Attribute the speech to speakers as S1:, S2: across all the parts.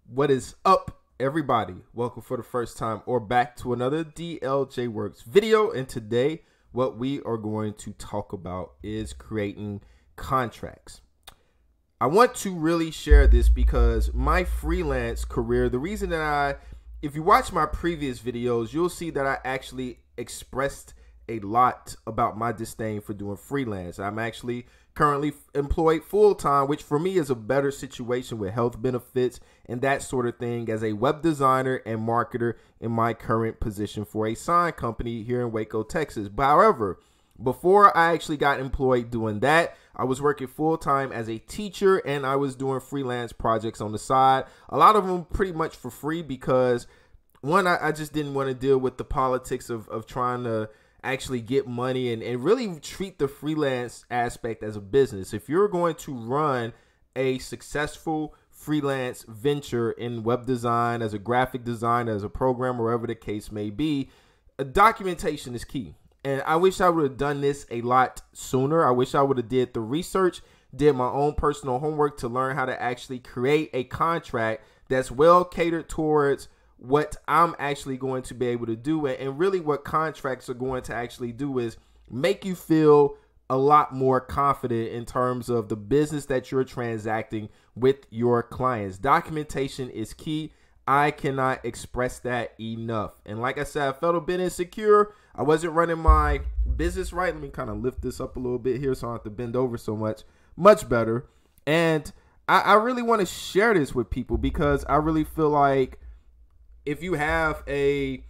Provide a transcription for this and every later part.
S1: What is up, everybody? Welcome for the first time or back to another DLJ Works video. And today, what we are going to talk about is creating contracts. I want to really share this because my freelance career, the reason that if you watch my previous videos, you'll see that I actually expressed a lot about my disdain for doing freelance. I'm actually currently employed full-time, which for me is a better situation with health benefits and that sort of thing as a web designer and marketer in my current position for a sign company here in Waco, Texas. But however, before I actually got employed doing that, I was working full-time as a teacher and I was doing freelance projects on the side. A lot of them pretty much for free because one, I just didn't want to deal with the politics of trying to actually get money and really treat the freelance aspect as a business. If you're going to run a successful freelance venture in web design, as a graphic designer, as a programmer, wherever the case may be, documentation is key. And I wish I would have done this a lot sooner. I wish I would have did the research, did my own personal homework to learn how to actually create a contract that's well catered towards what I'm actually going to be able to do. And really what contracts are going to actually do is make you feel a lot more confident in terms of the business that you're transacting with your clients. Documentation is key. I cannot express that enough. And like I said, I felt a bit insecure. I wasn't running my business right. Let me kind of lift this up a little bit here so I don't have to bend over so much. Much better. And I really want to share this with people because I really feel like if you have a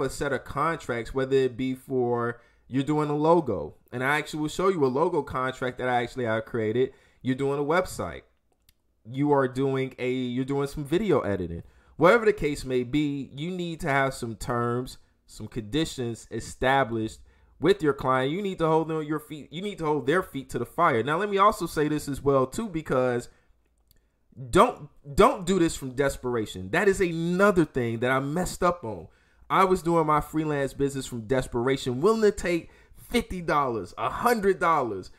S1: set of contracts, whether it be for you're doing a logo, and I actually will show you a logo contract that I created. You're doing a website. You're doing some video editing. Whatever the case may be, you need to have some terms, some conditions established with your client. You need to hold their feet to the fire. Now, let me also say this as well too, because don't do this from desperation. That is another thing that I messed up on. I was doing my freelance business from desperation, willing to take $50, $100,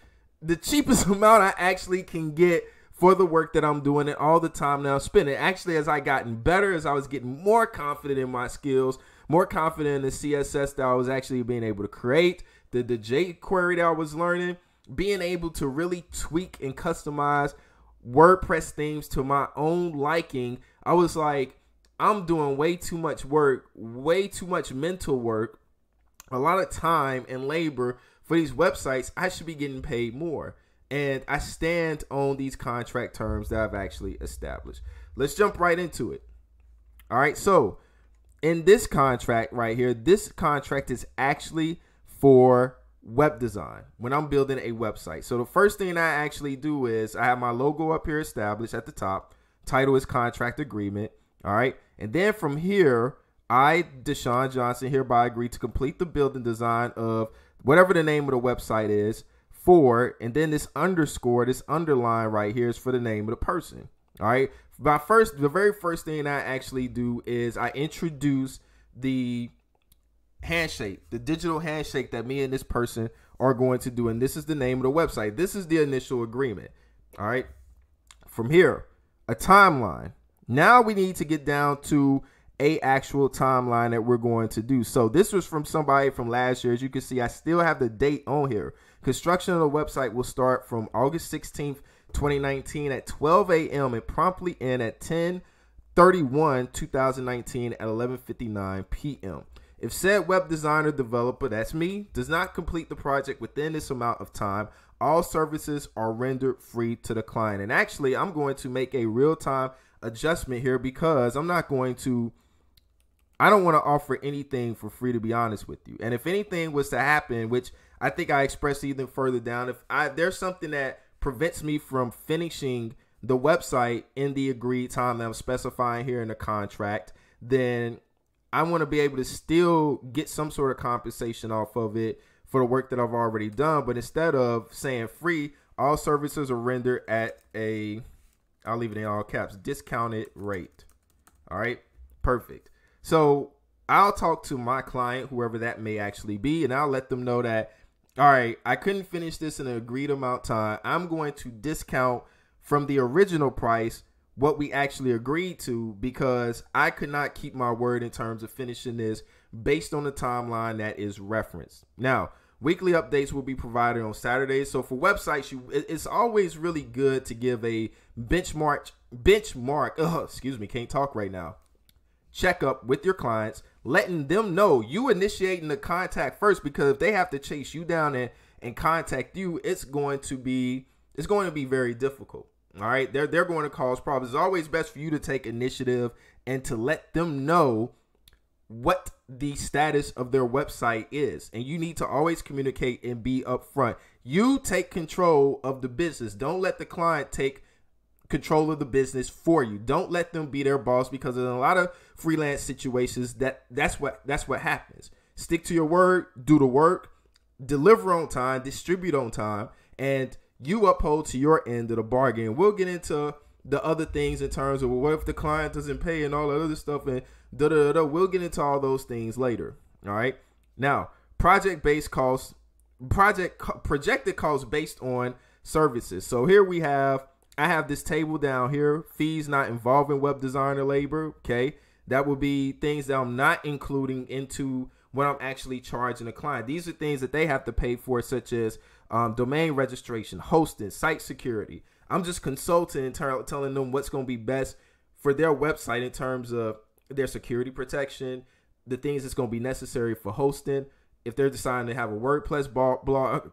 S1: the cheapest amount I actually can get for the work that I'm doing and all the time that I'm spending. Actually, as I gotten better, as I was getting more confident in my skills, more confident in the CSS that I was actually being able to create, the jQuery that I was learning, being able to really tweak and customize WordPress themes to my own liking, I was like, I'm doing way too much work, way too much mental work, a lot of time and labor for these websites. I should be getting paid more. And I stand on these contract terms that I've actually established. Let's jump right into it. All right. So in this contract right here, this contract is actually for web design when I'm building a website. So the first thing I actually do is I have my logo up here established at the top. Title is contract agreement. All right. And then from here, I, Deshaun Johnson, hereby agree to complete the building design of whatever the name of the website is for, and then this underscore, this underline right here is for the name of the person. All right. The very first thing I actually do is I introduce the handshake, the digital handshake that me and this person are going to do. And this is the name of the website. This is the initial agreement. All right. From here, a timeline. Now we need to get down to a actual timeline that we're going to do. So this was from somebody from last year. As you can see, I still have the date on here. Construction of the website will start from August 16th, 2019 at 12 a.m. and promptly end at 10/31/2019 at 11:59 p.m. If said web designer developer, that's me, does not complete the project within this amount of time, all services are rendered free to the client. And actually, I'm going to make a real-time adjustment here because I don't want to offer anything for free, to be honest with you. And if anything was to happen, which I think I expressed even further down, if there's something that prevents me from finishing the website in the agreed time that I'm specifying here in the contract, then I want to be able to still get some sort of compensation off of it for the work that I've already done. But instead of saying free, all services are rendered at I'll leave it in all caps, discounted rate. All right, perfect. So I'll talk to my client, whoever that may actually be, and I'll let them know that, all right, I couldn't finish this in an agreed amount of time. I'm going to discount from the original price what we actually agreed to, because I could not keep my word in terms of finishing this based on the timeline that is referenced. Now, weekly updates will be provided on Saturdays. So for websites, it's always really good to give a benchmark, can't talk right now, checkup with your clients, letting them know you initiating the contact first, because if they have to chase you down and contact you, it's going to be very difficult. All right, they're going to cause problems. It's always best for you to take initiative and to let them know what the status of their website is. And you need to always communicate and be upfront. You take control of the business. Don't let the client take control of the business for you. Don't let them be their boss, because in a lot of freelance situations, that's what happens. Stick to your word, do the work, deliver on time, distribute on time, and you uphold to your end of the bargain. We'll get into the other things in terms of, well, what if the client doesn't pay and all that other stuff, and We'll get into all those things later. All right. Now, projected costs based on services. So here I have this table down here, fees not involving web designer labor. Okay. That will be things that I'm not including into what I'm actually charging a client. These are things that they have to pay for, such as domain registration, hosting, site security. I'm just consulting and telling them what's going to be best for their website in terms of their security protection, the things that's going to be necessary for hosting, if they're deciding to have a WordPress blog,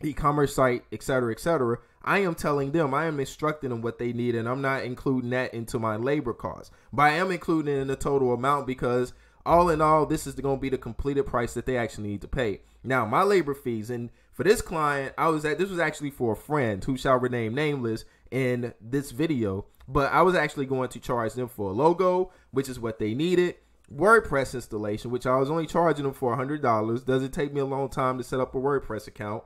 S1: e-commerce site, etc. I am telling them, I am instructing them what they need, and I'm not including that into my labor costs. But I am including it in the total amount, because all in all, this is going to be the completed price that they actually need to pay. Now, my labor fees, and for this client, this was actually for a friend who shall remain nameless in this video, but I was actually going to charge them for a logo, which is what they needed, WordPress installation, which I was only charging them for $100. Doesn't take me a long time to set up a WordPress account.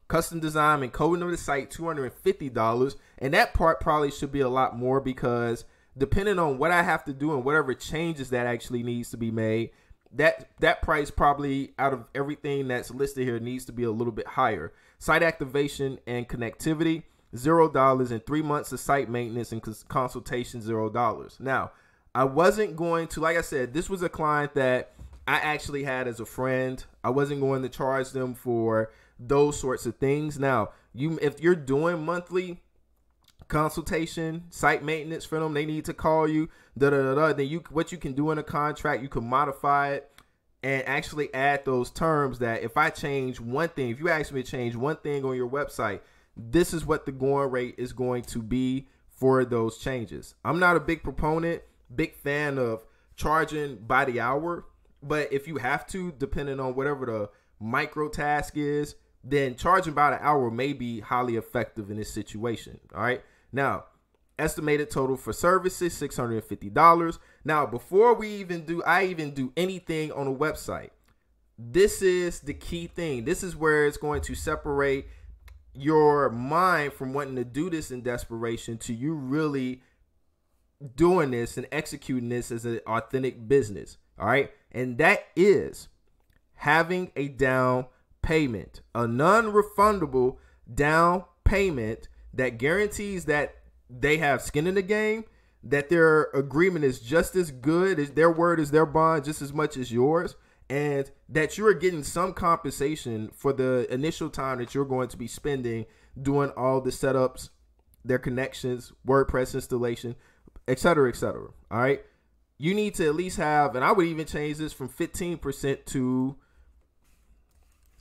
S1: Custom design and coding of the site, $250, and that part probably should be a lot more, because depending on what I have to do and whatever changes that actually needs to be made, that price probably out of everything that's listed here needs to be a little bit higher. Site activation and connectivity, $0, and 3 months of site maintenance and consultation, $0. Now, I wasn't going to, like I said, this was a client that I actually had as a friend. I wasn't going to charge them for those sorts of things. Now, if you're doing monthly consultation, site maintenance for them, they need to call you, then what you can do in a contract, you can modify it and actually add those terms that if I change one thing, if you ask me to change one thing on your website, this is what the going rate is going to be for those changes. I'm not a big fan of charging by the hour, but if you have to, depending on whatever the micro task is, then charging by the hour may be highly effective in this situation. All right. Now, estimated total for services, $650. Now, before I even do anything on a website, this is the key thing. This is where it's going to separate your mind from wanting to do this in desperation to you really doing this and executing this as an authentic business. All right. And that is having a down payment, a non-refundable down payment that guarantees that they have skin in the game, that their agreement is just as good as their word is their bond, just as much as yours, and that you're getting some compensation for the initial time that you're going to be spending doing all the setups, their connections, WordPress installation, etc. All right. You need to at least have, and I would even change this from 15% to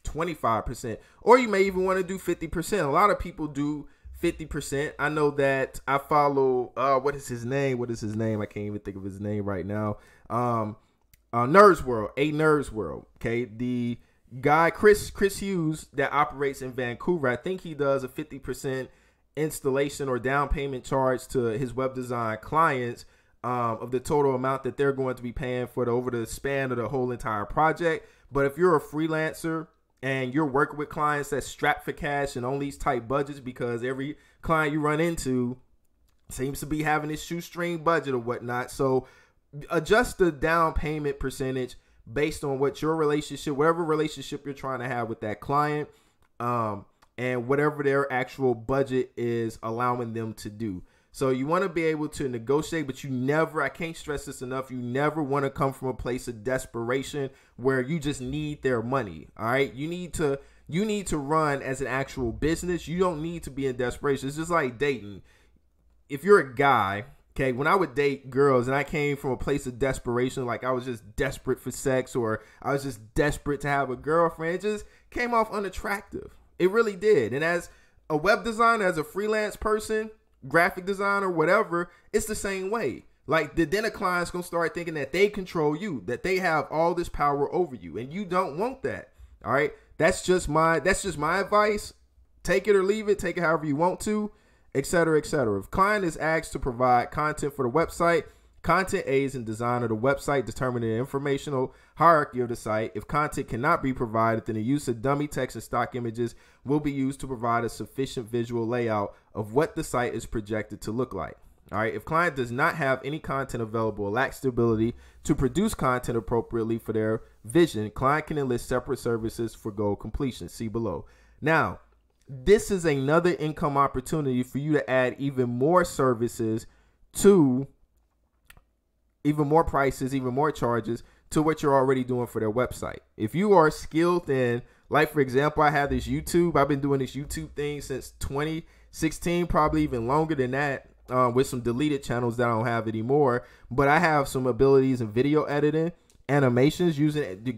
S1: 25%, or you may even want to do 50%. A lot of people do 50%. I know that I follow, what is his name? I can't even think of his name right now. Nerds World. Okay. The guy, Chris Hughes, that operates in Vancouver, I think he does a 50% installation or down payment charge to his web design clients of the total amount that they're going to be paying for over the span of the whole entire project. But if you're a freelancer and you're working with clients that's strapped for cash and on these tight budgets, because every client you run into seems to be having this shoestring budget or whatnot, so adjust the down payment percentage based on what your relationship, whatever relationship you're trying to have with that client, and whatever their actual budget is allowing them to do. So you want to be able to negotiate, but you never, I can't stress this enough, you never want to come from a place of desperation where you just need their money. All right. You need to run as an actual business. You don't need to be in desperation. It's just like dating. If you're a guy, okay, when I would date girls and I came from a place of desperation, like I was just desperate for sex or I was just desperate to have a girlfriend, it just came off unattractive. It really did. And as a web designer, as a freelance person, graphic designer, whatever, it's the same way. Like then a client's going to start thinking that they control you, that they have all this power over you, and you don't want that. All right. That's just my advice. Take it or leave it. Take it however you want to, etc., etc. If client is asked to provide content for the website, content aids in design of the website, determining the informational hierarchy of the site. If content cannot be provided, then the use of dummy text and stock images will be used to provide a sufficient visual layout of what the site is projected to look like. All right. If client does not have any content available or lacks the ability to produce content appropriately for their vision, client can enlist separate services for goal completion. See below. Now, this is another income opportunity for you to add even more services to, even more prices, even more charges to what you're already doing for their website. If you are skilled in, like, for example, I have this YouTube. I've been doing this YouTube thing since 2016, probably even longer than that, with some deleted channels that I don't have anymore. But I have some abilities in video editing, animations,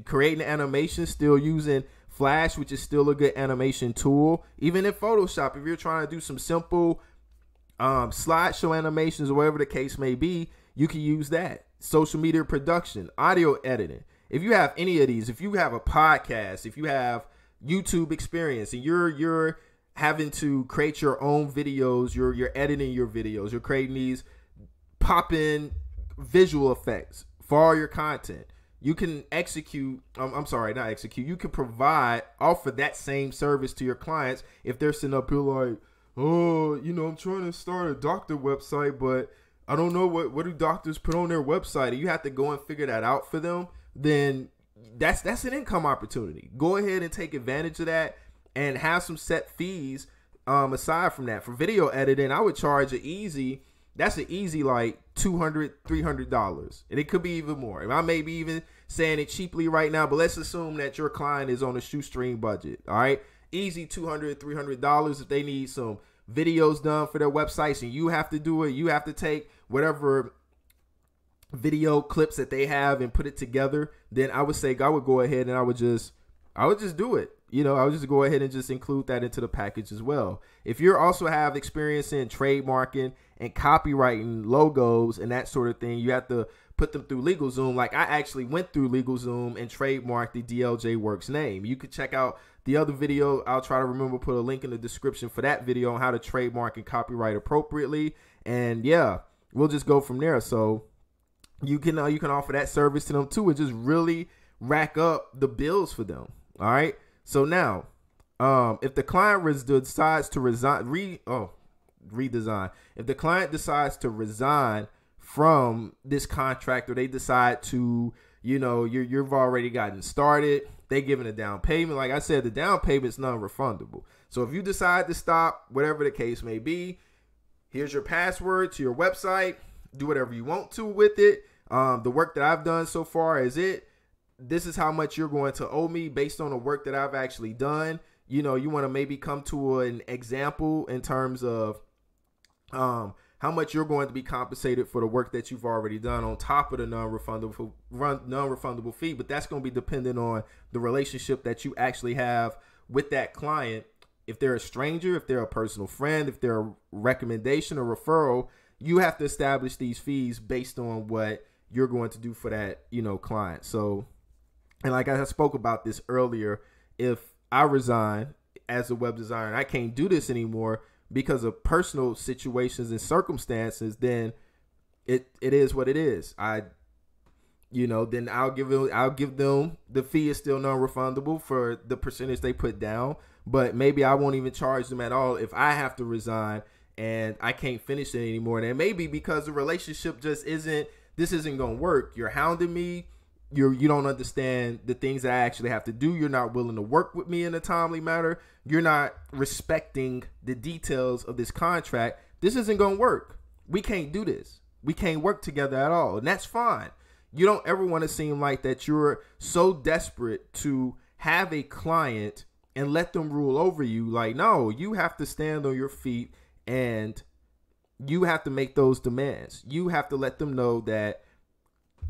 S1: creating animations, still using Flash, which is still a good animation tool. Even in Photoshop, if you're trying to do some simple slideshow animations or whatever the case may be, you can use that. Social media production, audio editing. If you have any of these, if you have a podcast, if you have YouTube experience and you're having to create your own videos, you're editing your videos, you're creating these pop-in visual effects for all your content, you can execute, you can provide, offer that same service to your clients if they're sitting up here like, oh, I'm trying to start a doctor website, but I don't know what do doctors put on their website. And you have to go and figure that out for them. Then that's an income opportunity. Go ahead and take advantage of that and have some set fees aside from that. For video editing, I would charge an easy like $200, $300. And it could be even more. And I may be even saying it cheaply right now, but let's assume that your client is on a shoestring budget. All right. Easy $200, $300 if they need some videos done for their websites and you have to do it. You have to take whatever video clips that they have and put it together. Then I would say I would go ahead and I would just do it. I would just go ahead and just include that into the package as well. If you also have experience in trademarking and copywriting logos and that sort of thing, you have to put them through LegalZoom. Like I actually went through LegalZoom and trademarked the DLJ Works name. You could check out the other video. I'll try to remember, put a link in the description for that video on how to trademark and copyright appropriately. And yeah, we'll just go from there. So you can offer that service to them too and just really rack up the bills for them. All right. So now, if the client decides to redesign, if the client decides to resign from this contract, or they decide to, you've already gotten started, they giving a down payment. Like I said, the down payment is non-refundable. So if you decide to stop, whatever the case may be, here's your password to your website. Do whatever you want to with it. The work that I've done so far is it. This is how much you're going to owe me based on the work that I've actually done. You want to maybe come to an example in terms of how much you're going to be compensated for the work that you've already done on top of the non-refundable fee. But that's going to be dependent on the relationship that you actually have with that client. If they're a stranger, if they're a personal friend, if they're a recommendation or referral, you have to establish these fees based on what you're going to do for that, client. So, and like I spoke about this earlier, if I resign as a web designer and I can't do this anymore because of personal situations and circumstances, then it is what it is. Then I'll give them, the fee is still non-refundable for the percentage they put down, but maybe I won't even charge them at all if I have to resign and I can't finish it anymore. And it may be because the relationship just isn't going to work. You're hounding me. You don't understand the things that I actually have to do. You're not willing to work with me in a timely manner. You're not respecting the details of this contract. This isn't going to work. we can't do this. We can't work together at all. And that's fine. You don't ever want to seem like that you're so desperate to have a client and let them rule over you. Like, no, you have to stand on your feet and you have to make those demands. You have to let them know that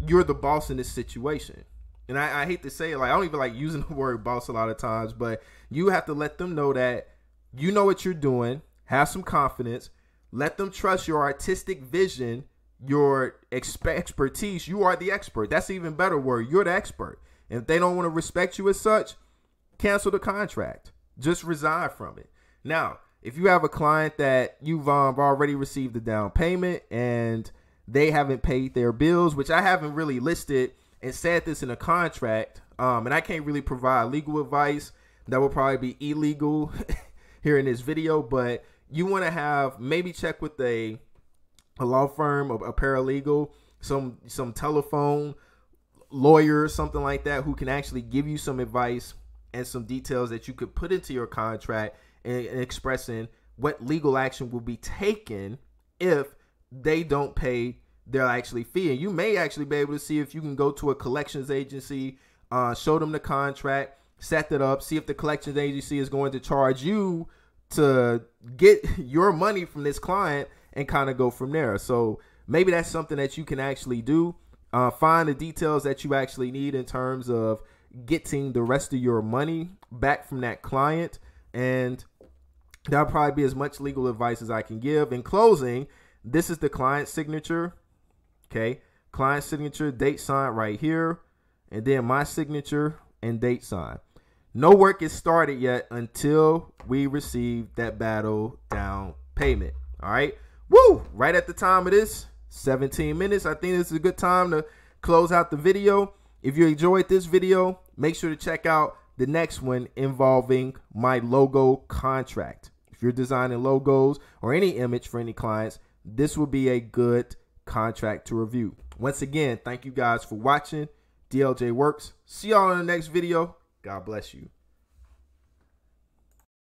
S1: you're the boss in this situation. And I hate to say it, like, I don't even like using the word boss a lot of times, but you have to let them know that you know what you're doing, have some confidence, let them trust your artistic vision, your expertise. You are the expert. That's an even better word. You're the expert. And if they don't want to respect you as such, cancel the contract. Just resign from it. Now, if you have a client that you've already received the down payment and they haven't paid their bills, which I haven't really listed and said this in a contract, and I can't really provide legal advice. That will probably be illegal here in this video, but you want to have, maybe check with a law firm, a paralegal, some telephone lawyer, something like that, who can actually give you some advice and some details that you could put into your contract and expressing what legal action will be taken if they don't pay their actually fee. And you may actually be able to see if you can go to a collections agency, show them the contract, set that up, see if the collections agency is going to charge you to get your money from this client and kind of go from there. So maybe that's something that you can actually do. Find the details that you actually need in terms of getting the rest of your money back from that client. And that'll probably be as much legal advice as I can give. In closing, this is the client signature. Okay. Client signature, date sign right here. And then my signature and date sign. No work is started yet until we receive that battle down payment. All right. Woo! Right at the time of this, 17 minutes. I think this is a good time to close out the video. If you enjoyed this video, make sure to check out the next one involving my logo contract. If you're designing logos or any image for any clients, this will be a good contract to review. Once again, thank you guys for watching. DLJ Works. See y'all in the next video. God bless you.